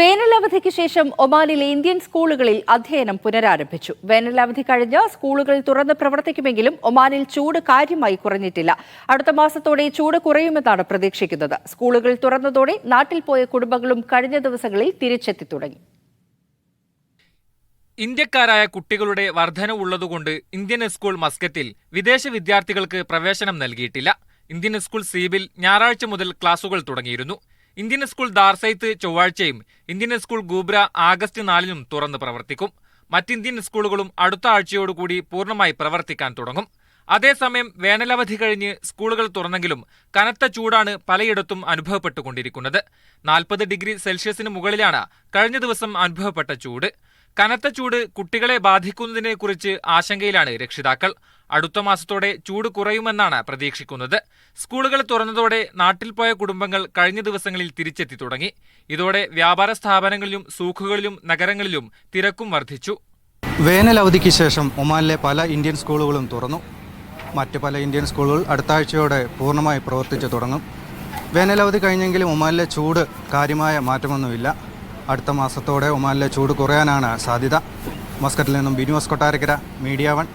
വേനലവധിക്ക് ശേഷം ഒമാനിലെ ഇന്ത്യൻ സ്കൂളുകളിൽ അധ്യയനം പുനരാരംഭിച്ചു. വേനലവധി കഴിഞ്ഞ് സ്കൂളുകൾ തുറന്ന് പ്രവർത്തിക്കുമെങ്കിലും ഒമാനിൽ ചൂട് കാര്യമായി കുറഞ്ഞിട്ടില്ല. അടുത്ത മാസത്തോടെ ചൂട് കുറയുമെന്നാണ് പ്രതീക്ഷിക്കുന്നത്. സ്കൂളുകൾ തുറന്നതോടെ നാട്ടിൽ പോയ കുടുംബങ്ങളും കഴിഞ്ഞ ദിവസങ്ങളിൽ തിരിച്ചെത്തി തുടങ്ങി. ഇന്ത്യക്കാരായ കുട്ടികളുടെ വർധനവുള്ളതുകൊണ്ട് ഇന്ത്യൻ സ്കൂൾ മസ്കത്തിൽ വിദേശ വിദ്യാർത്ഥികൾക്ക് പ്രവേശനം നൽകിയിട്ടില്ല. ഇന്ത്യൻ സ്കൂൾ സീബിൽ ഞായറാഴ്ച മുതൽ ക്ലാസുകൾ തുടങ്ങിയിരുന്നു. ഇന്ത്യൻ സ്കൂൾ ദാർസൈത്ത് ചൊവ്വാഴ്ചയും ഇന്ത്യൻ സ്കൂൾ ഗൂബ്ര ആഗസ്റ്റ് 4-നും തുറന്ന് പ്രവർത്തിക്കും. മറ്റിന്ത്യൻ സ്കൂളുകളും അടുത്ത ആഴ്ചയോടുകൂടി പൂർണ്ണമായി പ്രവർത്തിക്കാൻ തുടങ്ങും. അതേസമയം വേനലവധി കഴിഞ്ഞ് സ്കൂളുകൾ തുറന്നെങ്കിലും കനത്ത ചൂടാണ് പലയിടത്തും അനുഭവപ്പെട്ടുകൊണ്ടിരിക്കുന്നത്. 40 ഡിഗ്രി സെൽഷ്യസിന് മുകളിലാണ് കഴിഞ്ഞ ദിവസം അനുഭവപ്പെട്ട ചൂട്. കനത്ത ചൂട് കുട്ടികളെ ബാധിക്കുന്നതിനെക്കുറിച്ച് ആശങ്കയിലാണ് രക്ഷിതാക്കൾ. അടുത്ത മാസത്തോടെ ചൂട് കുറയുമെന്നാണ് പ്രതീക്ഷിക്കുന്നത്. സ്കൂളുകൾ തുറന്നതോടെ നാട്ടിൽ പോയ കുടുംബങ്ങൾ കഴിഞ്ഞ ദിവസങ്ങളിൽ തിരിച്ചെത്തി തുടങ്ങി. ഇതോടെ വ്യാപാര സ്ഥാപനങ്ങളിലും സൂഖുകളിലും നഗരങ്ങളിലും തിരക്കും വർദ്ധിച്ചു. വേനൽ അവധിക്ക് ശേഷം ഒമാനിലെ പല ഇന്ത്യൻ സ്കൂളുകളും തുറന്നു. മറ്റ് പല ഇന്ത്യൻ സ്കൂളുകൾ അടുത്ത ആഴ്ചയോടെ പൂർണ്ണമായി പ്രവർത്തിച്ചു തുടങ്ങും. വേനലവധി കഴിഞ്ഞെങ്കിലും ഒമാനിലെ ചൂട് കാര്യമായ മാറ്റമൊന്നുമില്ല. അടുത്ത മാസത്തോടെ ഒമാനിലെ ചൂട് കുറയാനാണ് സാധ്യത. മസ്കറ്റിൽ നിന്നും ബിനോസ് കൊട്ടാരക്കര, മീഡിയ 1.